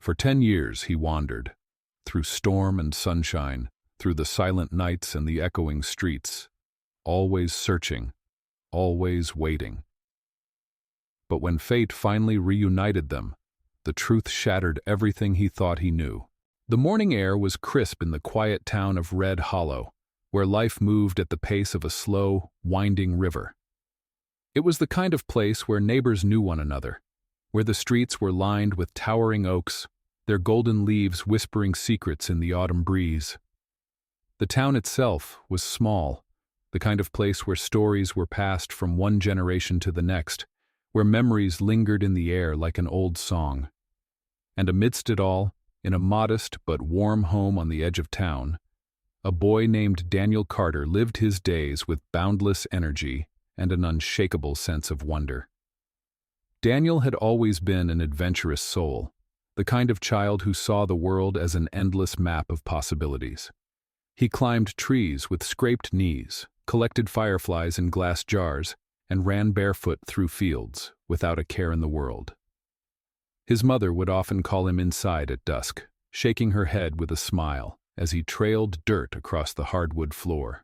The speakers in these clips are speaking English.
For 10 years he wandered, through storm and sunshine, through the silent nights and the echoing streets, always searching, always waiting. But when fate finally reunited them, the truth shattered everything he thought he knew. The morning air was crisp in the quiet town of Red Hollow, where life moved at the pace of a slow, winding river. It was the kind of place where neighbors knew one another, where the streets were lined with towering oaks, their golden leaves whispering secrets in the autumn breeze. The town itself was small, the kind of place where stories were passed from one generation to the next, where memories lingered in the air like an old song. And amidst it all, in a modest but warm home on the edge of town, a boy named Daniel Carter lived his days with boundless energy and an unshakable sense of wonder. Daniel had always been an adventurous soul, the kind of child who saw the world as an endless map of possibilities. He climbed trees with scraped knees, collected fireflies in glass jars, and ran barefoot through fields without a care in the world. His mother would often call him inside at dusk, shaking her head with a smile as he trailed dirt across the hardwood floor.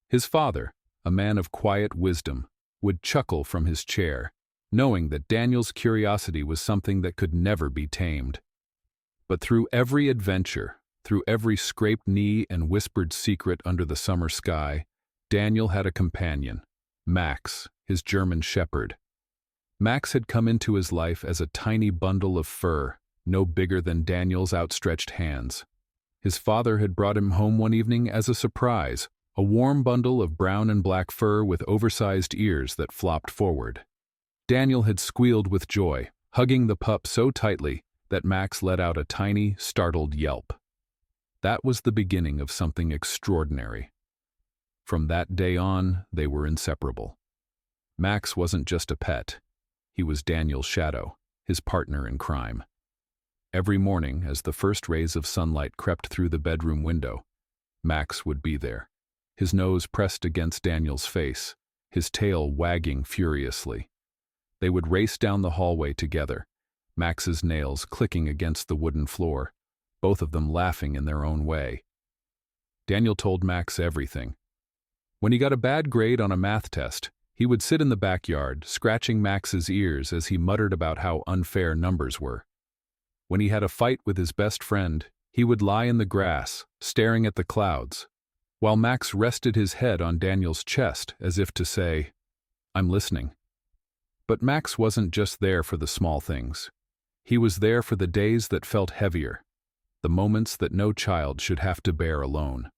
His father, a man of quiet wisdom, would chuckle from his chair, knowing that Daniel's curiosity was something that could never be tamed. But through every adventure, through every scraped knee and whispered secret under the summer sky, Daniel had a companion, Max, his German shepherd. Max had come into his life as a tiny bundle of fur, no bigger than Daniel's outstretched hands. His father had brought him home one evening as a surprise, a warm bundle of brown and black fur with oversized ears that flopped forward. Daniel had squealed with joy, hugging the pup so tightly that Max let out a tiny, startled yelp. That was the beginning of something extraordinary. From that day on, they were inseparable. Max wasn't just a pet. He was Daniel's shadow, his partner in crime. Every morning, as the first rays of sunlight crept through the bedroom window, Max would be there, his nose pressed against Daniel's face, his tail wagging furiously. They would race down the hallway together, Max's nails clicking against the wooden floor, both of them laughing in their own way. Daniel told Max everything. When he got a bad grade on a math test, he would sit in the backyard, scratching Max's ears as he muttered about how unfair numbers were. When he had a fight with his best friend, he would lie in the grass, staring at the clouds, while Max rested his head on Daniel's chest as if to say, "I'm listening." But Max wasn't just there for the small things. He was there for the days that felt heavier, the moments that no child should have to bear alone.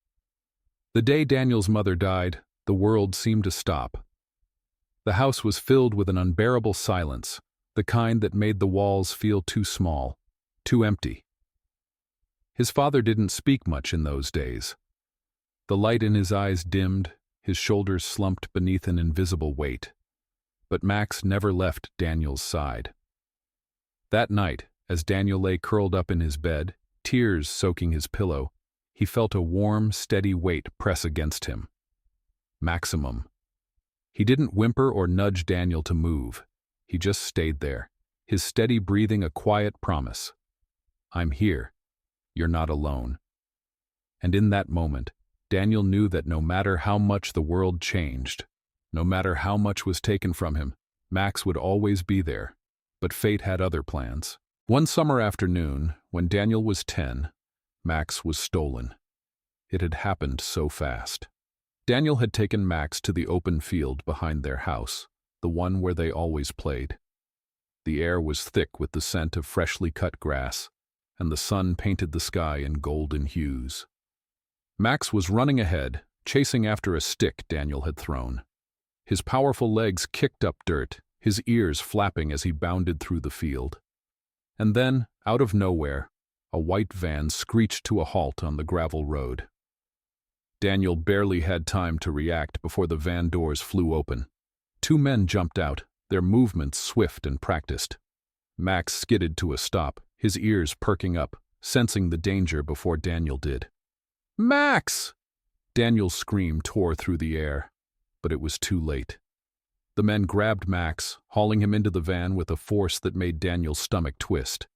The day Daniel's mother died, the world seemed to stop. The house was filled with an unbearable silence, the kind that made the walls feel too small, too empty. His father didn't speak much in those days. The light in his eyes dimmed, his shoulders slumped beneath an invisible weight. But Max never left Daniel's side. That night, as Daniel lay curled up in his bed, tears soaking his pillow, he felt a warm, steady weight press against him. Maximum. He didn't whimper or nudge Daniel to move. He just stayed there, his steady breathing a quiet promise. "I'm here. You're not alone." And in that moment, Daniel knew that no matter how much the world changed, no matter how much was taken from him, Max would always be there. But fate had other plans. One summer afternoon, when Daniel was 10, Max was stolen. It had happened so fast. Daniel had taken Max to the open field behind their house, the one where they always played. The air was thick with the scent of freshly cut grass, and the sun painted the sky in golden hues. Max was running ahead, chasing after a stick Daniel had thrown. His powerful legs kicked up dirt, his ears flapping as he bounded through the field. And then, out of nowhere, a white van screeched to a halt on the gravel road. Daniel barely had time to react before the van doors flew open. Two men jumped out, their movements swift and practiced. Max skidded to a stop, his ears perking up, sensing the danger before Daniel did. "Max!" Daniel's scream tore through the air, but it was too late. The men grabbed Max, hauling him into the van with a force that made Daniel's stomach twist.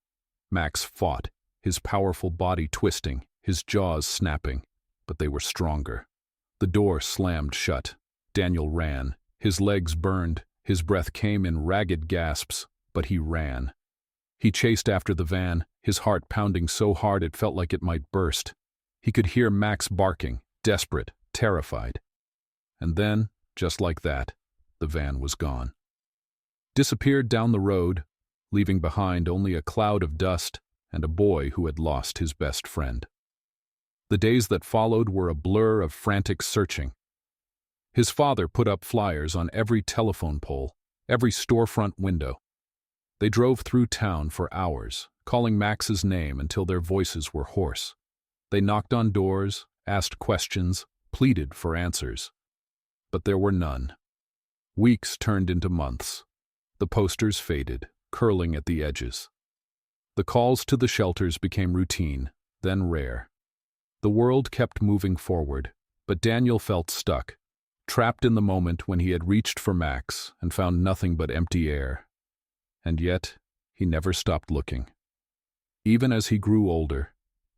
Max fought, his powerful body twisting, his jaws snapping, but they were stronger. The door slammed shut. Daniel ran. His legs burned, his breath came in ragged gasps, but he ran. He chased after the van, his heart pounding so hard it felt like it might burst. He could hear Max barking, desperate, terrified. And then, just like that, the van was gone. Disappeared down the road, leaving behind only a cloud of dust and a boy who had lost his best friend. The days that followed were a blur of frantic searching. His father put up flyers on every telephone pole, every storefront window. They drove through town for hours, calling Max's name until their voices were hoarse. They knocked on doors, asked questions, pleaded for answers. But there were none. Weeks turned into months. The posters faded, curling at the edges. The calls to the shelters became routine, then rare. The world kept moving forward, but Daniel felt stuck, trapped in the moment when he had reached for Max and found nothing but empty air. And yet, he never stopped looking. Even as he grew older,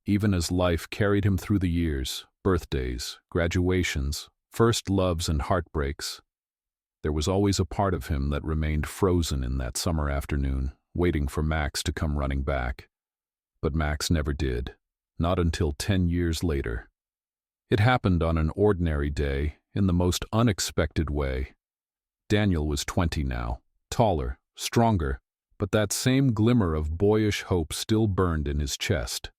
even as life carried him through the years, birthdays, graduations, first loves and heartbreaks, there was always a part of him that remained frozen in that summer afternoon, waiting for Max to come running back. But Max never did, not until 10 years later. It happened on an ordinary day, in the most unexpected way. Daniel was 20 now, taller, stronger, but that same glimmer of boyish hope still burned in his chest.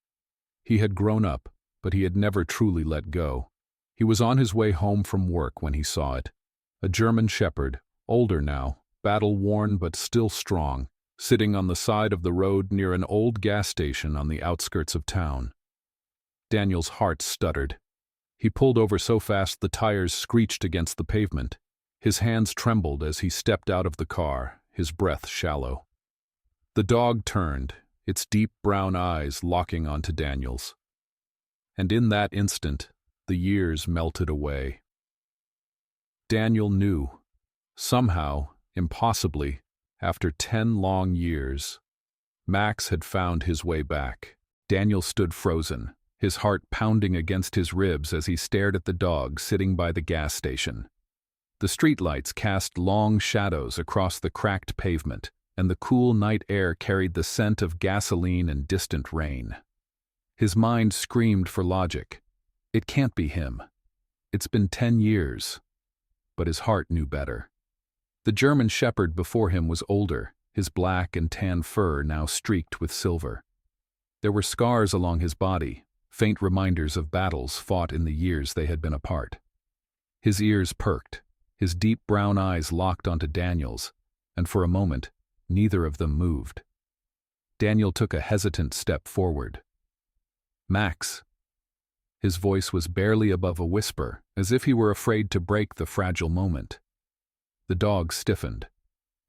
He had grown up, but he had never truly let go. He was on his way home from work when he saw it. A German shepherd, older now, battle-worn but still strong, sitting on the side of the road near an old gas station on the outskirts of town. Daniel's heart stuttered. He pulled over so fast the tires screeched against the pavement. His hands trembled as he stepped out of the car, his breath shallow. The dog turned, its deep brown eyes locking onto Daniel's. And in that instant, the years melted away. Daniel knew. Somehow, impossibly, after 10 long years, Max had found his way back. Daniel stood frozen, his heart pounding against his ribs as he stared at the dog sitting by the gas station. The streetlights cast long shadows across the cracked pavement, and the cool night air carried the scent of gasoline and distant rain. His mind screamed for logic. It can't be him. It's been 10 years. But his heart knew better. The German shepherd before him was older, his black and tan fur now streaked with silver. There were scars along his body, faint reminders of battles fought in the years they had been apart. His ears perked, his deep brown eyes locked onto Daniel's, and for a moment, neither of them moved. Daniel took a hesitant step forward. "Max." His voice was barely above a whisper, as if he were afraid to break the fragile moment. The dog stiffened.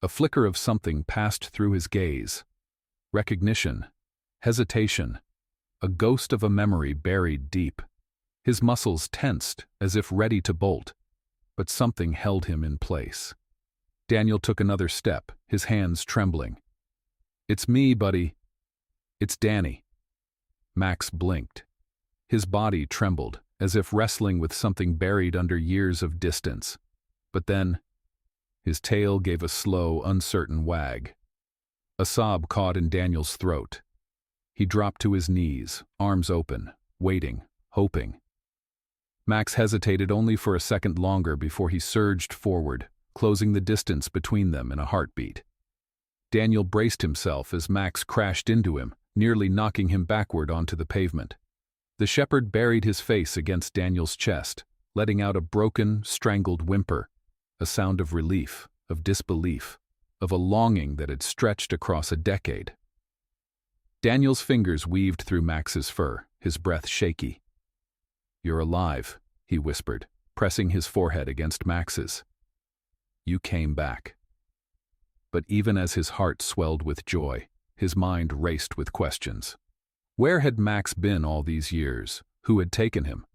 A flicker of something passed through his gaze. Recognition, hesitation, a ghost of a memory buried deep. His muscles tensed, as if ready to bolt, but something held him in place. Daniel took another step, his hands trembling. "It's me, buddy. It's Danny." Max blinked. His body trembled, as if wrestling with something buried under years of distance. But then, his tail gave a slow, uncertain wag. A sob caught in Daniel's throat. He dropped to his knees, arms open, waiting, hoping. Max hesitated only for a second longer before he surged forward, closing the distance between them in a heartbeat. Daniel braced himself as Max crashed into him, nearly knocking him backward onto the pavement. The shepherd buried his face against Daniel's chest, letting out a broken, strangled whimper, a sound of relief, of disbelief, of a longing that had stretched across a decade. Daniel's fingers weaved through Max's fur, his breath shaky. "You're alive," he whispered, pressing his forehead against Max's. "You came back." But even as his heart swelled with joy, his mind raced with questions. Where had Max been all these years? Who had taken him?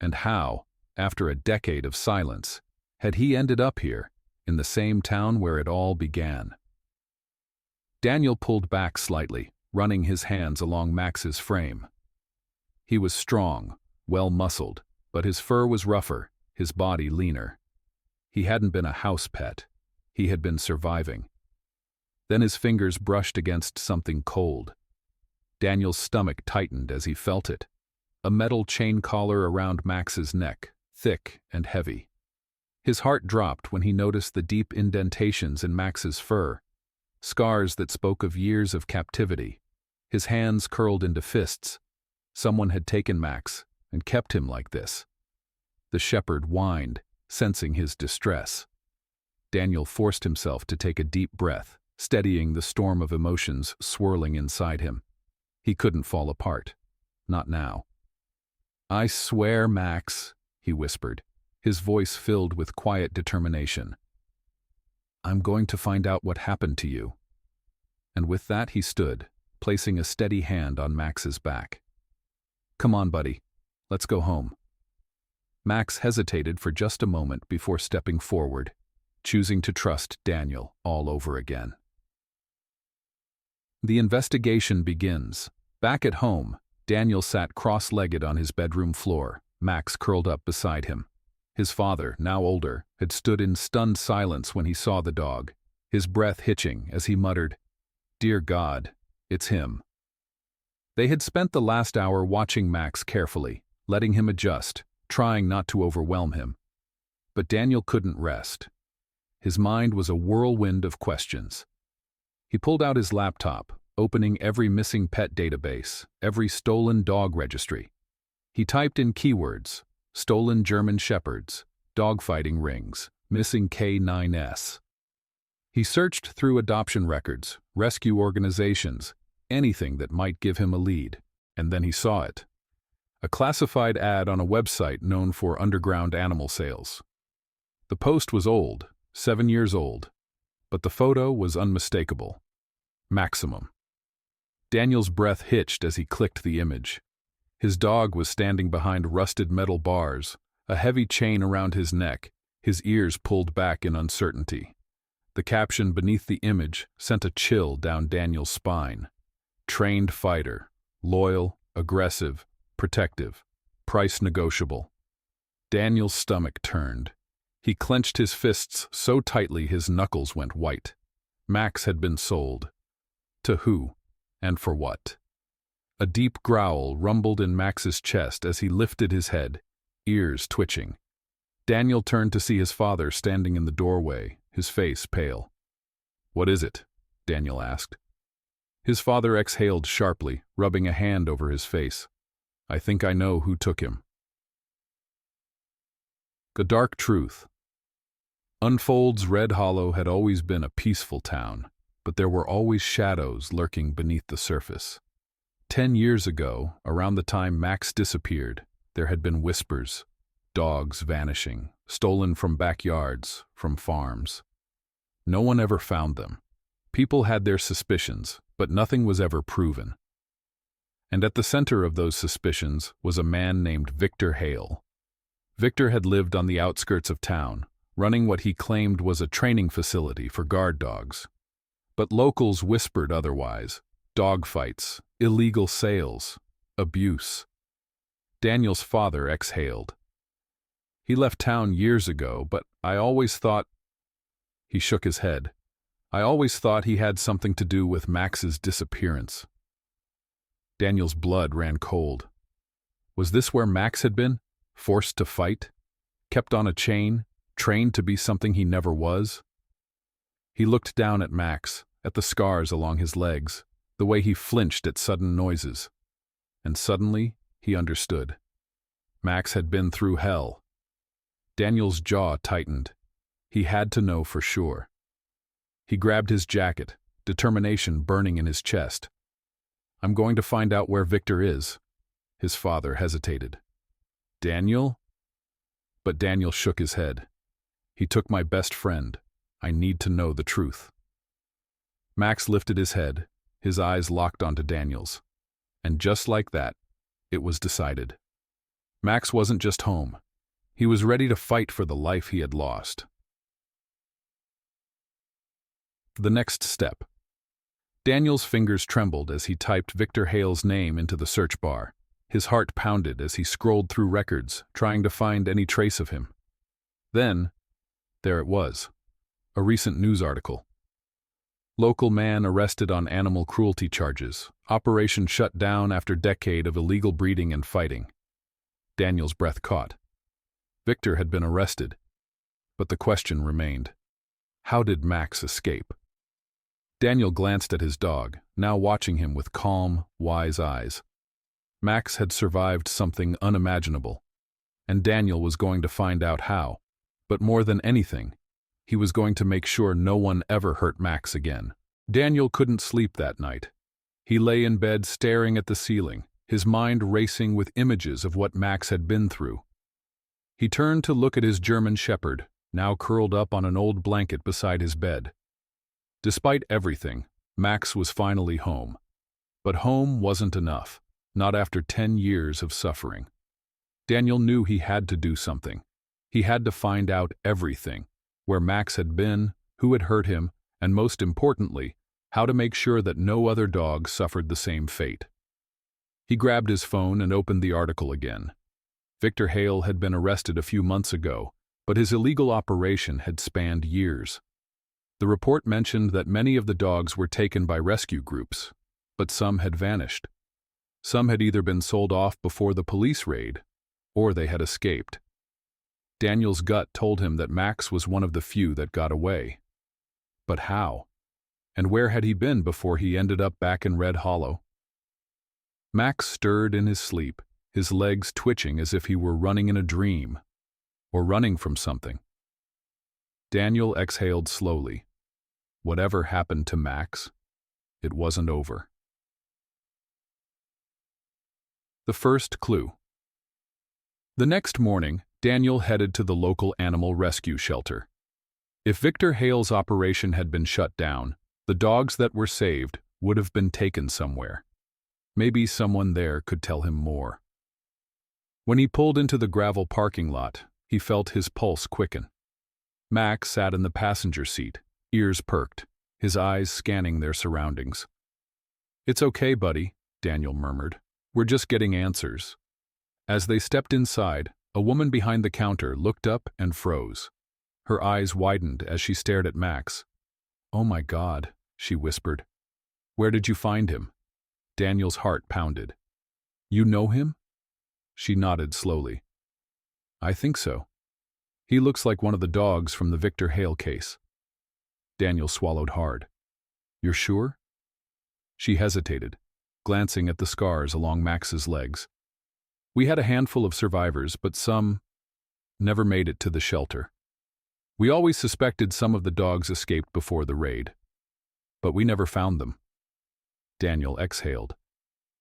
And how, after a decade of silence, had he ended up here, in the same town where it all began? Daniel pulled back slightly, running his hands along Max's frame. He was strong, well-muscled, but his fur was rougher, his body leaner. He hadn't been a house pet. He had been surviving. Then his fingers brushed against something cold. Daniel's stomach tightened as he felt it. A metal chain collar around Max's neck, thick and heavy. His heart dropped when he noticed the deep indentations in Max's fur, scars that spoke of years of captivity. His hands curled into fists. Someone had taken Max and kept him like this. The shepherd whined, sensing his distress. Daniel forced himself to take a deep breath, steadying the storm of emotions swirling inside him. He couldn't fall apart. Not now. "I swear, Max," he whispered, his voice filled with quiet determination. "I'm going to find out what happened to you." And with that he stood, placing a steady hand on Max's back. "Come on, buddy. Let's go home." Max hesitated for just a moment before stepping forward, choosing to trust Daniel all over again. The investigation begins. Back at home, Daniel sat cross-legged on his bedroom floor, Max curled up beside him. His father, now older, had stood in stunned silence when he saw the dog, his breath hitching as he muttered, "Dear God, it's him." They had spent the last hour watching Max carefully, letting him adjust, trying not to overwhelm him. But Daniel couldn't rest. His mind was a whirlwind of questions. He pulled out his laptop, opening every missing pet database, every stolen dog registry. He typed in keywords: stolen German shepherds, dogfighting rings, missing K9s. He searched through adoption records, rescue organizations, anything that might give him a lead, and then he saw it. A classified ad on a website known for underground animal sales. The post was old, 7 years old, but the photo was unmistakable. Maximum. Daniel's breath hitched as he clicked the image. His dog was standing behind rusted metal bars, a heavy chain around his neck, his ears pulled back in uncertainty. The caption beneath the image sent a chill down Daniel's spine. Trained fighter, loyal, aggressive, protective, price negotiable. Daniel's stomach turned. He clenched his fists so tightly his knuckles went white. Max had been sold. To who? And for what? A deep growl rumbled in Max's chest as he lifted his head, ears twitching. Daniel turned to see his father standing in the doorway, his face pale. "What is it?" Daniel asked. His father exhaled sharply, rubbing a hand over his face. "I think I know who took him." The dark truth. Unfold's Red Hollow had always been a peaceful town, but there were always shadows lurking beneath the surface. 10 years ago, around the time Max disappeared, there had been whispers, dogs vanishing, stolen from backyards, from farms. No one ever found them. People had their suspicions, but nothing was ever proven. And at the center of those suspicions was a man named Victor Hale. Victor had lived on the outskirts of town, running what he claimed was a training facility for guard dogs. But locals whispered otherwise: dogfights, illegal sales, abuse. Daniel's father exhaled. "He left town years ago, but I always thought—" He shook his head. "I always thought he had something to do with Max's disappearance." Daniel's blood ran cold. Was this where Max had been? Forced to fight? Kept on a chain? Trained to be something he never was? He looked down at Max, at the scars along his legs, the way he flinched at sudden noises. And suddenly, he understood. Max had been through hell. Daniel's jaw tightened. He had to know for sure. He grabbed his jacket, determination burning in his chest. "I'm going to find out where Victor is." His father hesitated. "Daniel?" But Daniel shook his head. "He took my best friend. I need to know the truth." Max lifted his head, his eyes locked onto Daniel's. And just like that, it was decided. Max wasn't just home. He was ready to fight for the life he had lost. The next step. Daniel's fingers trembled as he typed Victor Hale's name into the search bar. His heart pounded as he scrolled through records, trying to find any trace of him. Then, there it was, a recent news article. Local man arrested on animal cruelty charges. Operation shut down after decade of illegal breeding and fighting. Daniel's breath caught. Victor had been arrested, but the question remained. How did Max escape? Daniel glanced at his dog, now watching him with calm, wise eyes. Max had survived something unimaginable, and Daniel was going to find out how. But more than anything, he was going to make sure no one ever hurt Max again. Daniel couldn't sleep that night. He lay in bed staring at the ceiling, his mind racing with images of what Max had been through. He turned to look at his German shepherd, now curled up on an old blanket beside his bed. Despite everything, Max was finally home. But home wasn't enough, not after 10 years of suffering. Daniel knew he had to do something. He had to find out everything, where Max had been, who had hurt him, and most importantly, how to make sure that no other dog suffered the same fate. He grabbed his phone and opened the article again. Victor Hale had been arrested a few months ago, but his illegal operation had spanned years. The report mentioned that many of the dogs were taken by rescue groups, but some had vanished. Some had either been sold off before the police raid, or they had escaped. Daniel's gut told him that Max was one of the few that got away. But how? And where had he been before he ended up back in Red Hollow? Max stirred in his sleep, his legs twitching as if he were running in a dream, or running from something. Daniel exhaled slowly. Whatever happened to Max, it wasn't over. The first clue. The next morning, Daniel headed to the local animal rescue shelter. If Victor Hale's operation had been shut down, the dogs that were saved would have been taken somewhere. Maybe someone there could tell him more. When he pulled into the gravel parking lot, he felt his pulse quicken. Max sat in the passenger seat, ears perked, his eyes scanning their surroundings. "It's okay, buddy," Daniel murmured. "We're just getting answers." As they stepped inside, a woman behind the counter looked up and froze. Her eyes widened as she stared at Max. "Oh my God," she whispered. "Where did you find him?" Daniel's heart pounded. "You know him?" She nodded slowly. "I think so. He looks like one of the dogs from the Victor Hale case." Daniel swallowed hard. "You're sure?" She hesitated, glancing at the scars along Max's legs. "We had a handful of survivors, but some never made it to the shelter. We always suspected some of the dogs escaped before the raid, but we never found them." Daniel exhaled.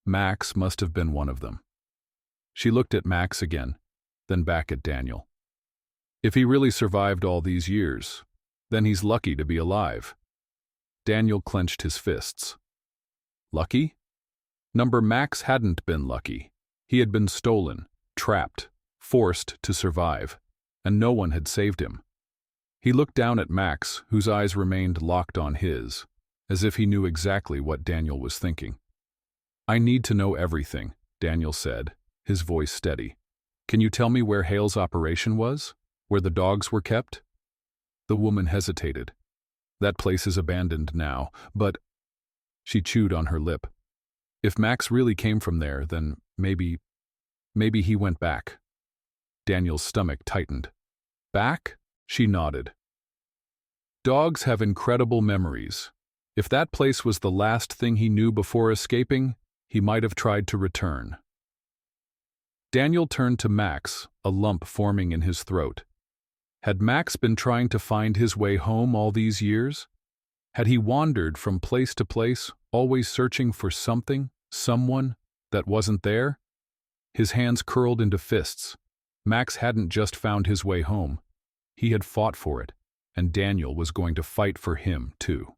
Max must have been one of them. She looked at Max again, then back at Daniel. "If he really survived all these years, then he's lucky to be alive." Daniel clenched his fists. Lucky? Max hadn't been lucky. He had been stolen, trapped, forced to survive, and no one had saved him. He looked down at Max, whose eyes remained locked on his, as if he knew exactly what Daniel was thinking. "I need to know everything," Daniel said, his voice steady. "Can you tell me where Hale's operation was? Where the dogs were kept?" The woman hesitated. "That place is abandoned now, but—" She chewed on her lip. "If Max really came from there, then maybe he went back." Daniel's stomach tightened. "Back?" She nodded. "Dogs have incredible memories. If that place was the last thing he knew before escaping, he might have tried to return." Daniel turned to Max, a lump forming in his throat. Had Max been trying to find his way home all these years? Had he wandered from place to place, always searching for something, someone, that wasn't there? His hands curled into fists. Max hadn't just found his way home. He had fought for it, and Daniel was going to fight for him, too.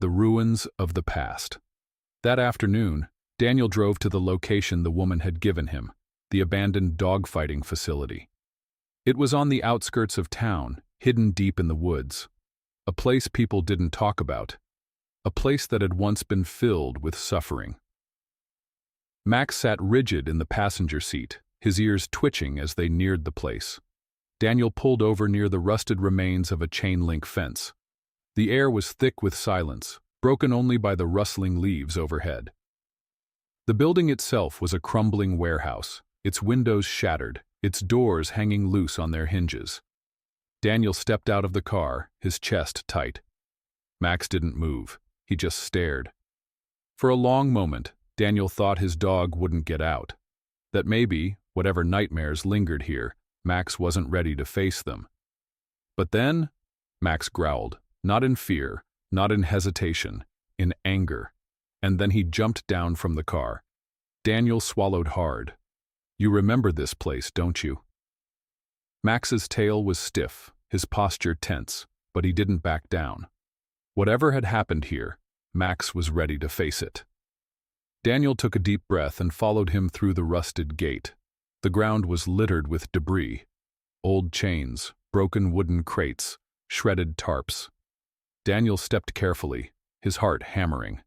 The ruins of the past. That afternoon, Daniel drove to the location the woman had given him, the abandoned dogfighting facility. It was on the outskirts of town, hidden deep in the woods. a place people didn't talk about, a place that had once been filled with suffering. Max sat rigid in the passenger seat, his ears twitching as they neared the place. Daniel pulled over near the rusted remains of a chain-link fence. The air was thick with silence, broken only by the rustling leaves overhead. The building itself was a crumbling warehouse, its windows shattered, its doors hanging loose on their hinges. Daniel stepped out of the car, his chest tight. Max didn't move, he just stared. For a long moment, Daniel thought his dog wouldn't get out, that maybe, whatever nightmares lingered here, Max wasn't ready to face them. But then, Max growled, not in fear, not in hesitation, in anger. And then he jumped down from the car. Daniel swallowed hard. You remember this place, don't you? Max's tail was stiff, his posture tense, but he didn't back down. Whatever had happened here, Max was ready to face it. Daniel took a deep breath and followed him through the rusted gate. The ground was littered with debris. Old chains, broken wooden crates, shredded tarps. Daniel stepped carefully, his heart hammering.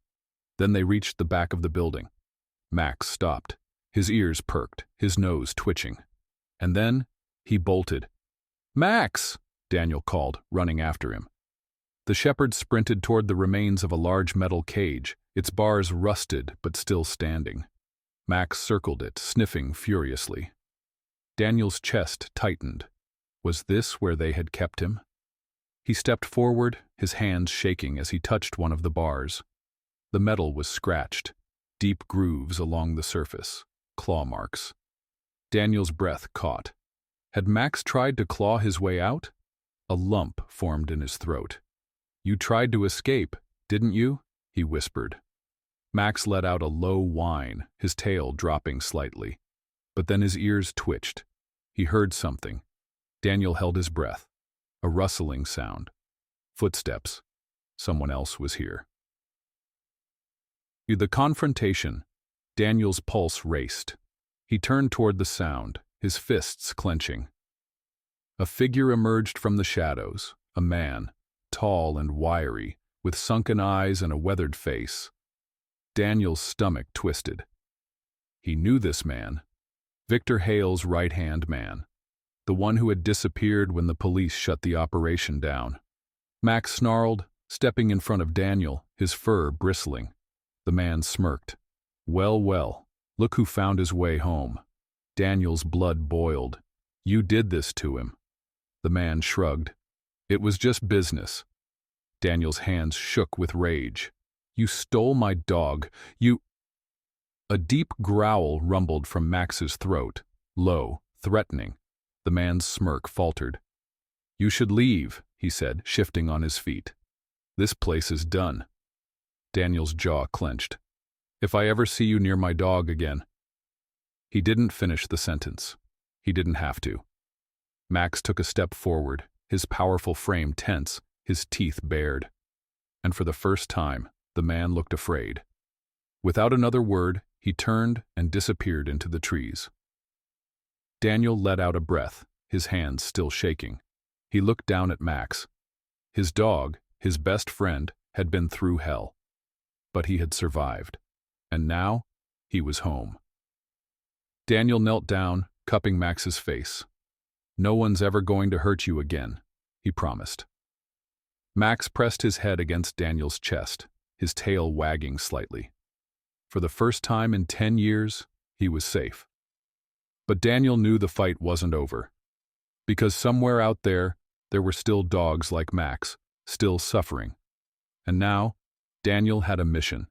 Then they reached the back of the building. Max stopped, his ears perked, his nose twitching. And then, he bolted. "Max!" Daniel called, running after him. The shepherd sprinted toward the remains of a large metal cage, its bars rusted but still standing. Max circled it, sniffing furiously. Daniel's chest tightened. Was this where they had kept him? He stepped forward, his hands shaking as he touched one of the bars. The metal was scratched, deep grooves along the surface, claw marks. Daniel's breath caught. Had Max tried to claw his way out? A lump formed in his throat. "You tried to escape, didn't you?" he whispered. Max let out a low whine, his tail dropping slightly. But then his ears twitched. He heard something. Daniel held his breath. A rustling sound. Footsteps. Someone else was here. The confrontation. Daniel's pulse raced. He turned toward the sound, his fists clenching. A figure emerged from the shadows, a man, tall and wiry, with sunken eyes and a weathered face. Daniel's stomach twisted. He knew this man. Victor Hale's right-hand man. The one who had disappeared when the police shut the operation down. Max snarled, stepping in front of Daniel, his fur bristling. The man smirked. Well, well, look who found his way home. Daniel's blood boiled. You did this to him. The man shrugged. It was just business. Daniel's hands shook with rage. You stole my dog. You... A deep growl rumbled from Max's throat, low, threatening. The man's smirk faltered. You should leave, he said, shifting on his feet. This place is done. Daniel's jaw clenched. If I ever see you near my dog again. He didn't finish the sentence. He didn't have to. Max took a step forward, his powerful frame tense, his teeth bared. And for the first time, the man looked afraid. Without another word, he turned and disappeared into the trees. Daniel let out a breath, his hands still shaking. He looked down at Max. His dog, his best friend, had been through hell. But he had survived. And now, he was home. Daniel knelt down, cupping Max's face. No one's ever going to hurt you again, he promised. Max pressed his head against Daniel's chest, his tail wagging slightly. For the first time in 10 years, he was safe. But Daniel knew the fight wasn't over. Because somewhere out there, there were still dogs like Max, still suffering. And now, Daniel had a mission.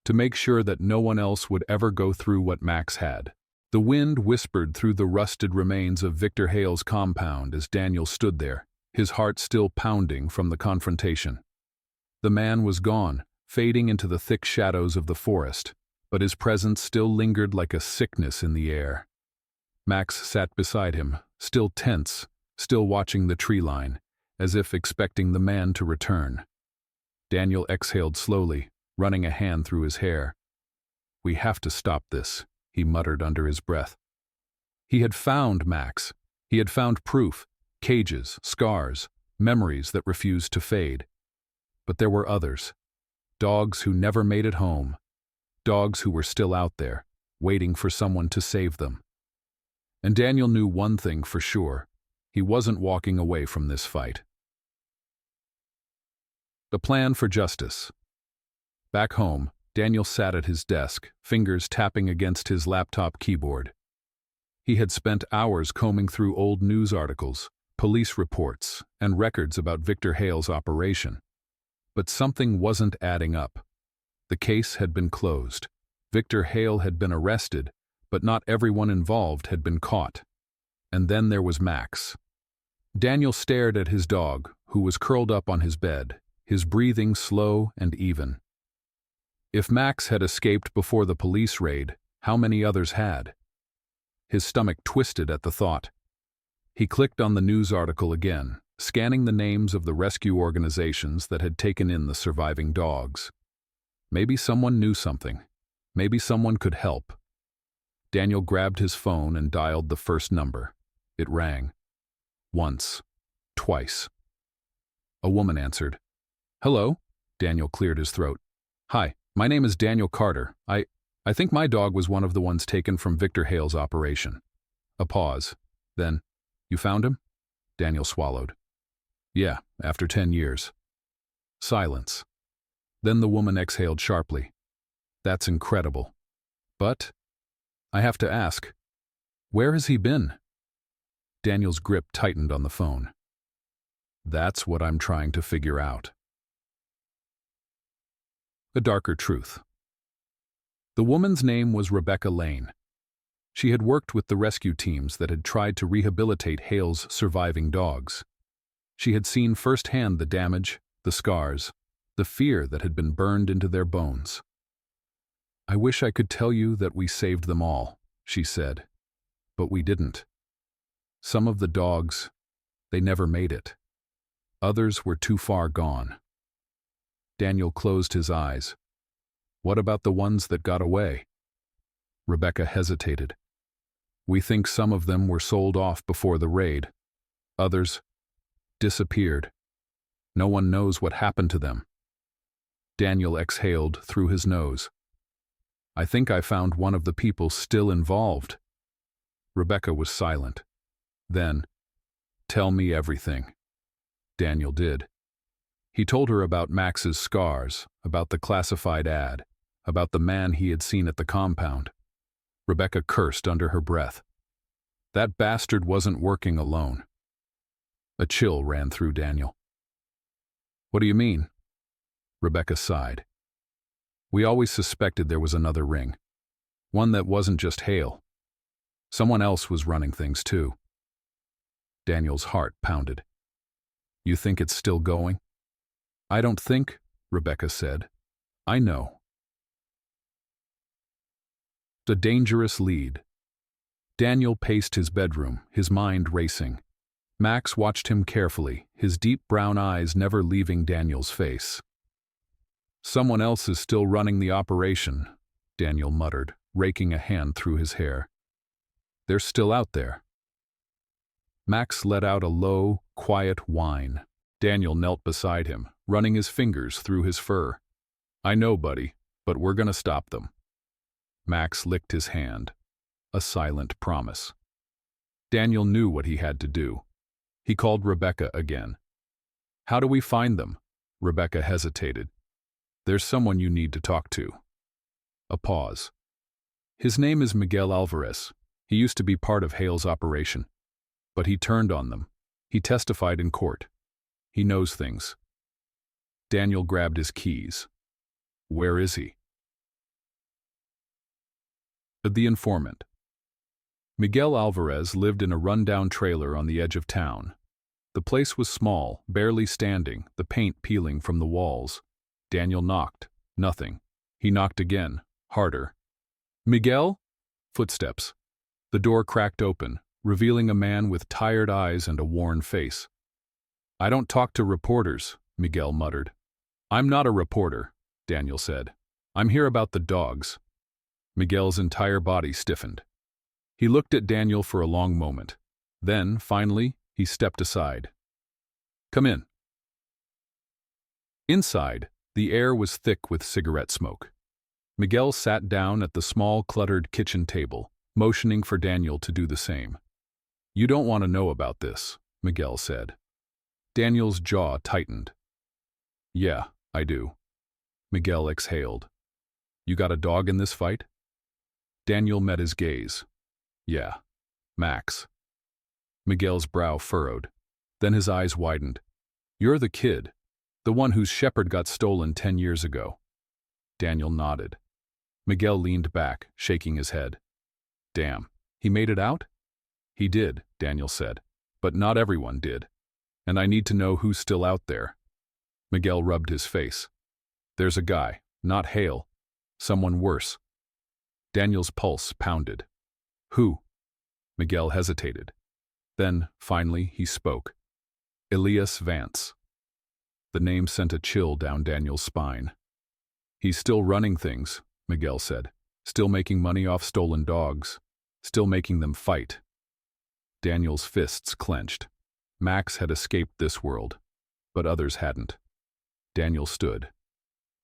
To make sure that no one else would ever go through what Max had. The wind whispered through the rusted remains of Victor Hale's compound as Daniel stood there, his heart still pounding from the confrontation. The man was gone, fading into the thick shadows of the forest, but his presence still lingered like a sickness in the air. Max sat beside him, still tense, still watching the tree line, as if expecting the man to return. Daniel exhaled slowly, running a hand through his hair. We have to stop this, he muttered under his breath. He had found Max. He had found proof, cages, scars, memories that refused to fade. But there were others. Dogs who never made it home. Dogs who were still out there, waiting for someone to save them. And Daniel knew one thing for sure. He wasn't walking away from this fight. The plan for justice. Back home, Daniel sat at his desk, fingers tapping against his laptop keyboard. He had spent hours combing through old news articles, police reports, and records about Victor Hale's operation. But something wasn't adding up. The case had been closed. Victor Hale had been arrested, but not everyone involved had been caught. And then there was Max. Daniel stared at his dog, who was curled up on his bed, his breathing slow and even. If Max had escaped before the police raid, how many others had? His stomach twisted at the thought. He clicked on the news article again, scanning the names of the rescue organizations that had taken in the surviving dogs. Maybe someone knew something. Maybe someone could help. Daniel grabbed his phone and dialed the first number. It rang. Once. Twice. A woman answered. "Hello?" Daniel cleared his throat. "Hi, my name is Daniel Carter. I think my dog was one of the ones taken from Victor Hale's operation." A pause. Then, "You found him?" Daniel swallowed. "Yeah, after 10 years. Silence. Then the woman exhaled sharply. "That's incredible. But, I have to ask, where has he been?" Daniel's grip tightened on the phone. "That's what I'm trying to figure out." A darker truth. The woman's name was Rebecca Lane. She had worked with the rescue teams that had tried to rehabilitate Hale's surviving dogs. She had seen firsthand the damage, the scars, the fear that had been burned into their bones. "I wish I could tell you that we saved them all," she said. "But we didn't. Some of the dogs, they never made it. Others were too far gone." Daniel closed his eyes. "What about the ones that got away?" Rebecca hesitated. "We think some of them were sold off before the raid. Others disappeared. No one knows what happened to them." Daniel exhaled through his nose. "I think I found one of the people still involved." Rebecca was silent. Then, "Tell me everything." Daniel did. He told her about Max's scars, about the classified ad, about the man he had seen at the compound. Rebecca cursed under her breath. That bastard wasn't working alone. A chill ran through Daniel. "What do you mean?" Rebecca sighed. "We always suspected there was another ring. One that wasn't just Hale. Someone else was running things too." Daniel's heart pounded. "You think it's still going?" "I don't think," Rebecca said. "I know." The dangerous lead. Daniel paced his bedroom, his mind racing. Max watched him carefully, his deep brown eyes never leaving Daniel's face. "Someone else is still running the operation," Daniel muttered, raking a hand through his hair. "They're still out there." Max let out a low, quiet whine. Daniel knelt beside him, running his fingers through his fur. "I know, buddy, but we're gonna stop them." Max licked his hand. A silent promise. Daniel knew what he had to do. He called Rebecca again. "How do we find them?" Rebecca hesitated. "There's someone you need to talk to." A pause. "His name is Miguel Alvarez. He used to be part of Hale's operation. But he turned on them. He testified in court. He knows things." Daniel grabbed his keys. "Where is he?" The informant. Miguel Alvarez lived in a rundown trailer on the edge of town. The place was small, barely standing, the paint peeling from the walls. Daniel knocked. Nothing. He knocked again, harder. "Miguel?" Footsteps. The door cracked open, revealing a man with tired eyes and a worn face. "I don't talk to reporters," Miguel muttered. "I'm not a reporter," Daniel said. "I'm here about the dogs." Miguel's entire body stiffened. He looked at Daniel for a long moment. Then, finally, he stepped aside. Come in. Inside, the air was thick with cigarette smoke. Miguel sat down at the small, cluttered kitchen table, motioning for Daniel to do the same. You don't want to know about this, Miguel said. Daniel's jaw tightened. Yeah, I do. Miguel exhaled. You got a dog in this fight? Daniel met his gaze. Yeah, Max. Miguel's brow furrowed. Then his eyes widened. You're the kid, the one whose shepherd got stolen 10 years ago. Daniel nodded. Miguel leaned back, shaking his head. Damn, he made it out? He did, Daniel said, but not everyone did. And I need to know who's still out there. Miguel rubbed his face. There's a guy, not Hale. Someone worse. Daniel's pulse pounded. Who? Miguel hesitated. Then, finally, he spoke. Elias Vance. The name sent a chill down Daniel's spine. He's still running things, Miguel said. Still making money off stolen dogs. Still making them fight. Daniel's fists clenched. Max had escaped this world, but others hadn't. Daniel stood.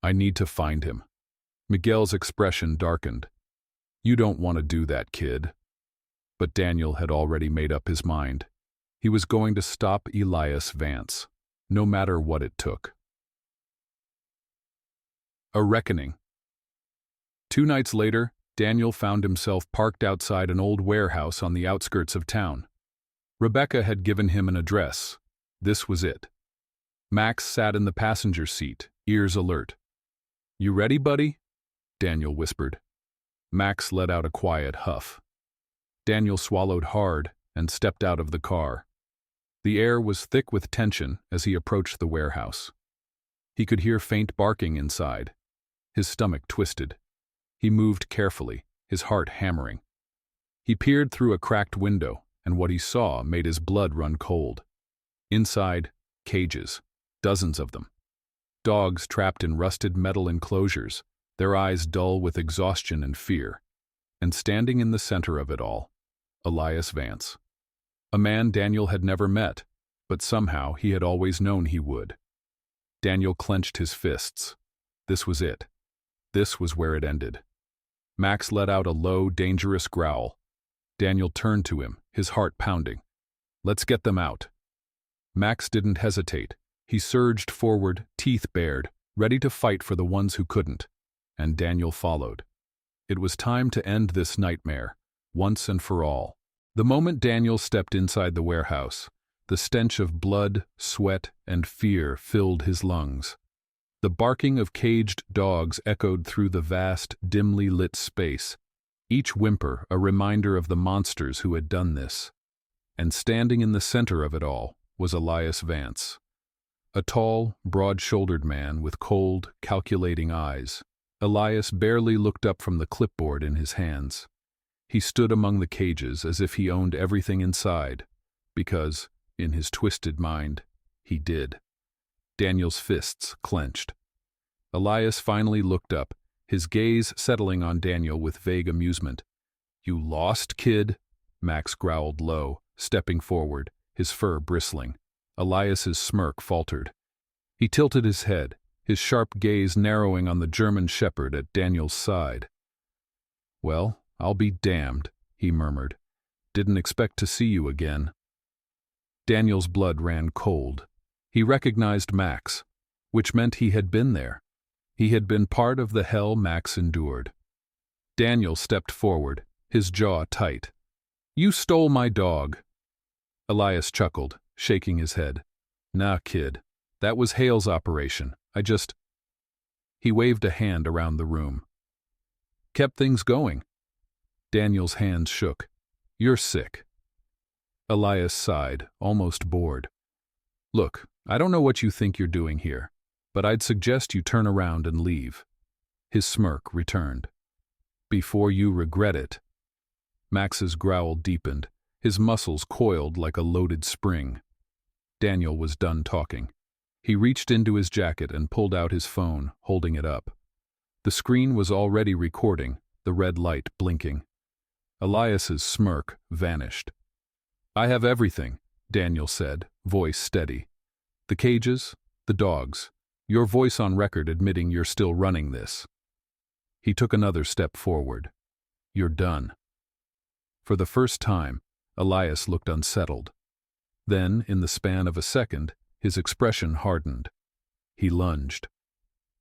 I need to find him. Miguel's expression darkened. You don't want to do that, kid. But Daniel had already made up his mind. He was going to stop Elias Vance, no matter what it took. A reckoning. 2 nights later, Daniel found himself parked outside an old warehouse on the outskirts of town. Rebecca had given him an address. This was it. Max sat in the passenger seat, ears alert. You ready, buddy? Daniel whispered. Max let out a quiet huff. Daniel swallowed hard and stepped out of the car. The air was thick with tension as he approached the warehouse. He could hear faint barking inside. His stomach twisted. He moved carefully, his heart hammering. He peered through a cracked window, and what he saw made his blood run cold. Inside, cages, dozens of them. Dogs trapped in rusted metal enclosures, their eyes dull with exhaustion and fear. And standing in the center of it all, Elias Vance. A man Daniel had never met, but somehow he had always known he would. Daniel clenched his fists. This was it. This was where it ended. Max let out a low, dangerous growl. Daniel turned to him, his heart pounding. Let's get them out. Max didn't hesitate. He surged forward, teeth bared, ready to fight for the ones who couldn't. And Daniel followed. It was time to end this nightmare, once and for all. The moment Daniel stepped inside the warehouse, the stench of blood, sweat, and fear filled his lungs. The barking of caged dogs echoed through the vast, dimly lit space, each whimper a reminder of the monsters who had done this. And standing in the center of it all was Elias Vance. A tall, broad-shouldered man with cold, calculating eyes. Elias barely looked up from the clipboard in his hands. He stood among the cages as if he owned everything inside, because, in his twisted mind, he did. Daniel's fists clenched. Elias finally looked up, his gaze settling on Daniel with vague amusement. You lost, kid? Max growled low, stepping forward, his fur bristling. Elias's smirk faltered. He tilted his head, his sharp gaze narrowing on the German shepherd at Daniel's side. Well, I'll be damned, he murmured. Didn't expect to see you again. Daniel's blood ran cold. He recognized Max, which meant he had been there. He had been part of the hell Max endured. Daniel stepped forward, his jaw tight. You stole my dog. Elias chuckled, shaking his head. Nah, kid. That was Hale's operation. He waved a hand around the room. Kept things going. Daniel's hands shook. You're sick. Elias sighed, almost bored. Look, I don't know what you think you're doing here, but I'd suggest you turn around and leave. His smirk returned. Before you regret it. Max's growl deepened, his muscles coiled like a loaded spring. Daniel was done talking. He reached into his jacket and pulled out his phone, holding it up. The screen was already recording, the red light blinking. Elias's smirk vanished. I have everything, Daniel said, voice steady. The cages, the dogs, your voice on record admitting you're still running this. He took another step forward. You're done. For the first time, Elias looked unsettled. Then, in the span of a second, his expression hardened. He lunged.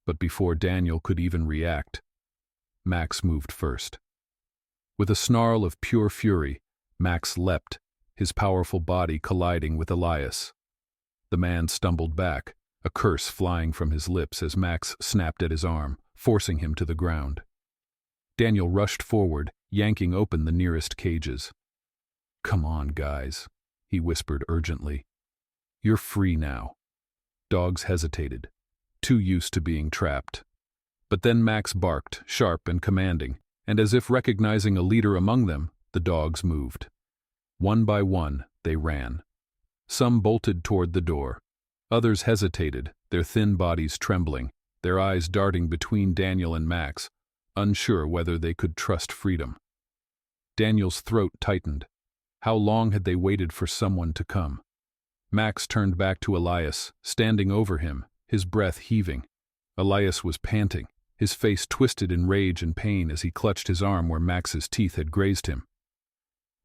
But before Daniel could even react, Max moved first. With a snarl of pure fury, Max leapt, his powerful body colliding with Elias. The man stumbled back, a curse flying from his lips as Max snapped at his arm, forcing him to the ground. Daniel rushed forward, yanking open the nearest cages. "Come on, guys," he whispered urgently. "You're free now." Dogs hesitated, too used to being trapped. But then Max barked, sharp and commanding, and as if recognizing a leader among them, the dogs moved. One by one, they ran. Some bolted toward the door. Others hesitated, their thin bodies trembling, their eyes darting between Daniel and Max, unsure whether they could trust freedom. Daniel's throat tightened. How long had they waited for someone to come? Max turned back to Elias, standing over him, his breath heaving. Elias was panting, his face twisted in rage and pain as he clutched his arm where Max's teeth had grazed him.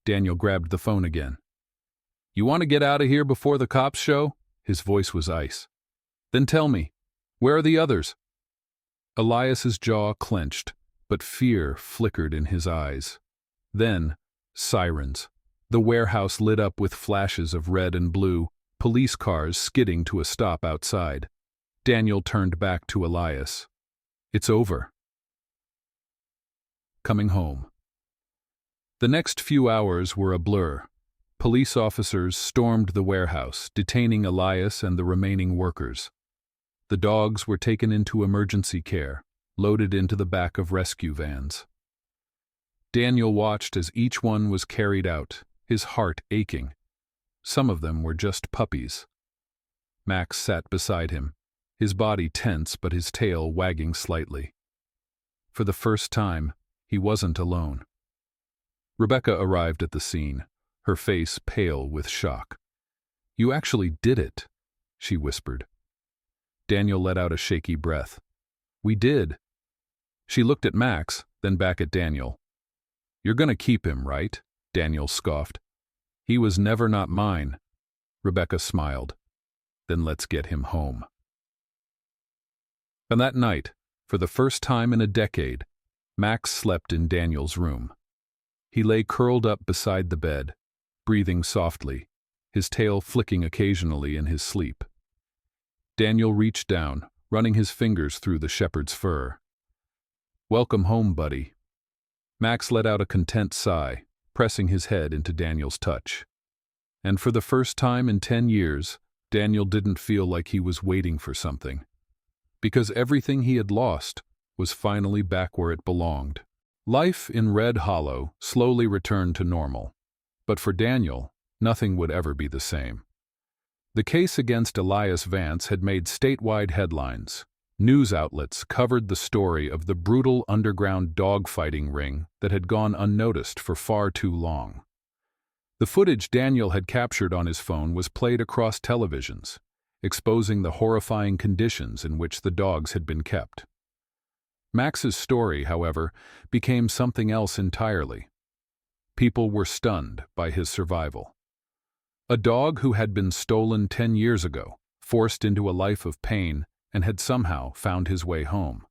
Daniel grabbed the phone again. "You want to get out of here before the cops show?" His voice was ice. "Then tell me, where are the others?" Elias's jaw clenched, but fear flickered in his eyes. Then, sirens. The warehouse lit up with flashes of red and blue, police cars skidding to a stop outside. Daniel turned back to Elias. "It's over." Coming home. The next few hours were a blur. Police officers stormed the warehouse, detaining Elias and the remaining workers. The dogs were taken into emergency care, loaded into the back of rescue vans. Daniel watched as each one was carried out, his heart aching. Some of them were just puppies. Max sat beside him, his body tense but his tail wagging slightly. For the first time, he wasn't alone. Rebecca arrived at the scene, her face pale with shock. "You actually did it," she whispered. Daniel let out a shaky breath. "We did." She looked at Max, then back at Daniel. "You're gonna keep him, right?" Daniel scoffed. "He was never not mine." Rebecca smiled. "Then let's get him home." And that night, for the first time in a decade, Max slept in Daniel's room. He lay curled up beside the bed, breathing softly, his tail flicking occasionally in his sleep. Daniel reached down, running his fingers through the shepherd's fur. "Welcome home, buddy." Max let out a content sigh, pressing his head into Daniel's touch. And for the first time in 10 years, Daniel didn't feel like he was waiting for something. Because everything he had lost was finally back where it belonged. Life in Red Hollow slowly returned to normal. But for Daniel, nothing would ever be the same. The case against Elias Vance had made statewide headlines. News outlets covered the story of the brutal underground dogfighting ring that had gone unnoticed for far too long. The footage Daniel had captured on his phone was played across televisions, exposing the horrifying conditions in which the dogs had been kept. Max's story, however, became something else entirely. People were stunned by his survival. A dog who had been stolen 10 years ago, forced into a life of pain, and had somehow found his way home.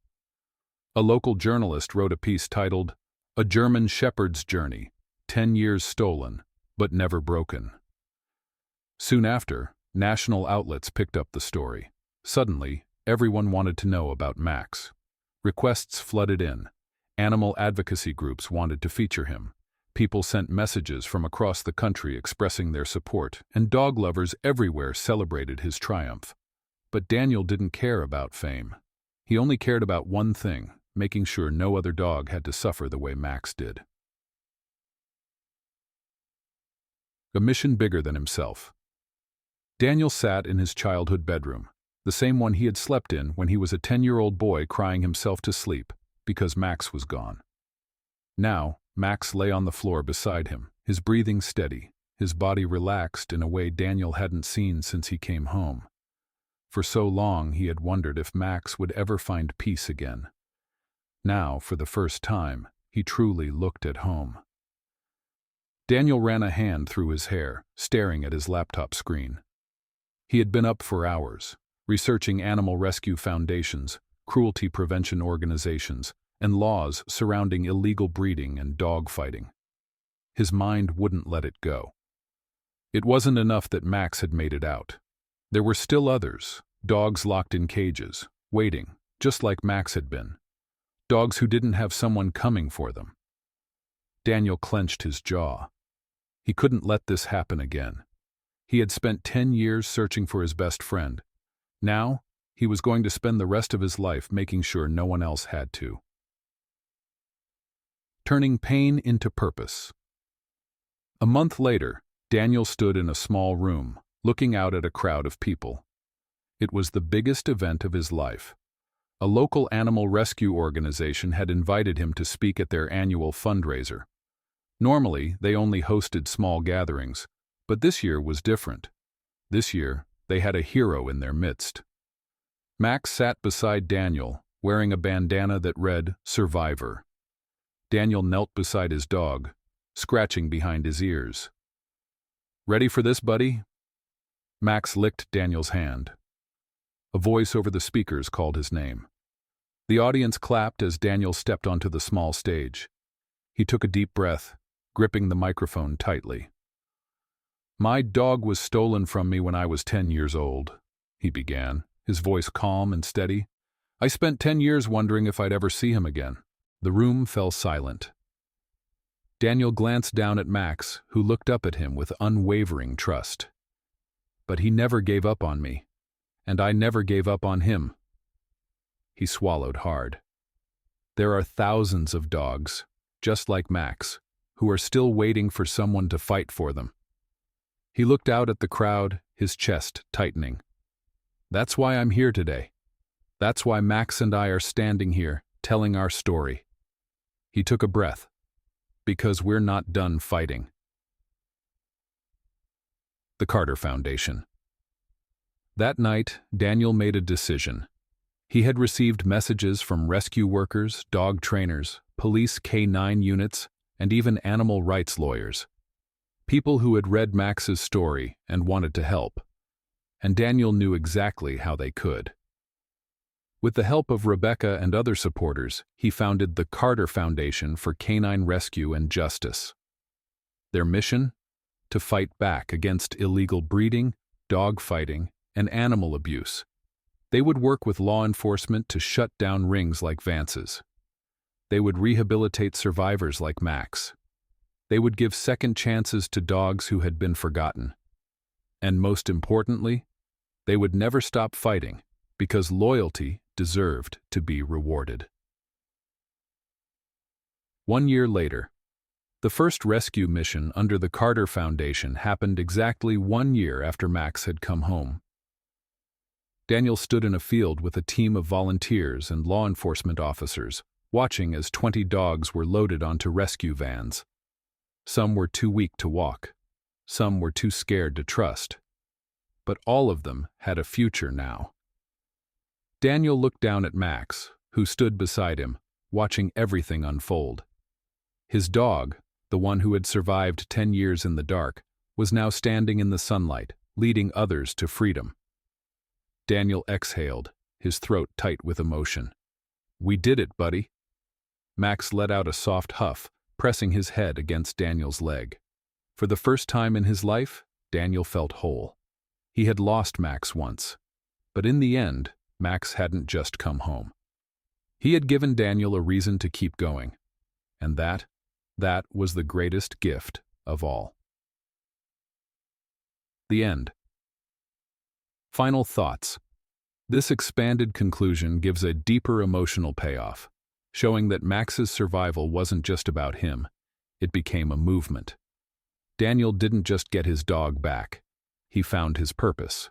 A local journalist wrote a piece titled, "A German Shepherd's Journey, 10 Years Stolen, but Never Broken." Soon after, national outlets picked up the story. Suddenly, everyone wanted to know about Max. Requests flooded in. Animal advocacy groups wanted to feature him. People sent messages from across the country expressing their support, and dog lovers everywhere celebrated his triumph. But Daniel didn't care about fame. He only cared about one thing, making sure no other dog had to suffer the way Max did. A mission bigger than himself. Daniel sat in his childhood bedroom, the same one he had slept in when he was a 10-year-old boy crying himself to sleep because Max was gone. Now, Max lay on the floor beside him, his breathing steady, his body relaxed in a way Daniel hadn't seen since he came home. For so long he had wondered if Max would ever find peace again. Now, for the first time, he truly looked at home. Daniel ran a hand through his hair, staring at his laptop screen. He had been up for hours, researching animal rescue foundations, cruelty prevention organizations, and laws surrounding illegal breeding and dog fighting. His mind wouldn't let it go. It wasn't enough that Max had made it out. There were still others, dogs locked in cages, waiting, just like Max had been. Dogs who didn't have someone coming for them. Daniel clenched his jaw. He couldn't let this happen again. He had spent 10 years searching for his best friend. Now, he was going to spend the rest of his life making sure no one else had to. Turning pain into purpose. A month later, Daniel stood in a small room, looking out at a crowd of people. It was the biggest event of his life. A local animal rescue organization had invited him to speak at their annual fundraiser. Normally, they only hosted small gatherings, but this year was different. This year, they had a hero in their midst. Max sat beside Daniel, wearing a bandana that read, "Survivor." Daniel knelt beside his dog, scratching behind his ears. "Ready for this, buddy?" Max licked Daniel's hand. A voice over the speakers called his name. The audience clapped as Daniel stepped onto the small stage. He took a deep breath, gripping the microphone tightly. "My dog was stolen from me when I was 10 years old," he began, his voice calm and steady. "I spent 10 years wondering if I'd ever see him again." The room fell silent. Daniel glanced down at Max, who looked up at him with unwavering trust. "But he never gave up on me, and I never gave up on him." He swallowed hard. There are thousands of dogs, just like Max, who are still waiting for someone to fight for them. He looked out at the crowd, his chest tightening. "That's why I'm here today. That's why Max and I are standing here, telling our story." He took a breath. "Because we're not done fighting." The Carter Foundation. That night, Daniel made a decision. He had received messages from rescue workers, dog trainers, police K-9 units, and even animal rights lawyers. People who had read Max's story and wanted to help. And Daniel knew exactly how they could. With the help of Rebecca and other supporters, he founded the Carter Foundation for Canine Rescue and Justice. Their mission? To fight back against illegal breeding, dog fighting, and animal abuse. They would work with law enforcement to shut down rings like Vance's. They would rehabilitate survivors like Max. They would give second chances to dogs who had been forgotten. And most importantly, they would never stop fighting, because loyalty deserved to be rewarded. 1 year later, the first rescue mission under the Carter Foundation happened exactly 1 year after Max had come home. Daniel stood in a field with a team of volunteers and law enforcement officers, watching as 20 dogs were loaded onto rescue vans. Some were too weak to walk. Some were too scared to trust. But all of them had a future now. Daniel looked down at Max, who stood beside him, watching everything unfold. His dog, the one who had survived 10 years in the dark, was now standing in the sunlight, leading others to freedom. Daniel exhaled, his throat tight with emotion. "We did it, buddy." Max let out a soft huff, pressing his head against Daniel's leg. For the first time in his life, Daniel felt whole. He had lost Max once, but in the end, Max hadn't just come home. He had given Daniel a reason to keep going, and that was the greatest gift of all. The end. Final thoughts. This expanded conclusion gives a deeper emotional payoff, showing that Max's survival wasn't just about him, it became a movement. Daniel didn't just get his dog back, he found his purpose.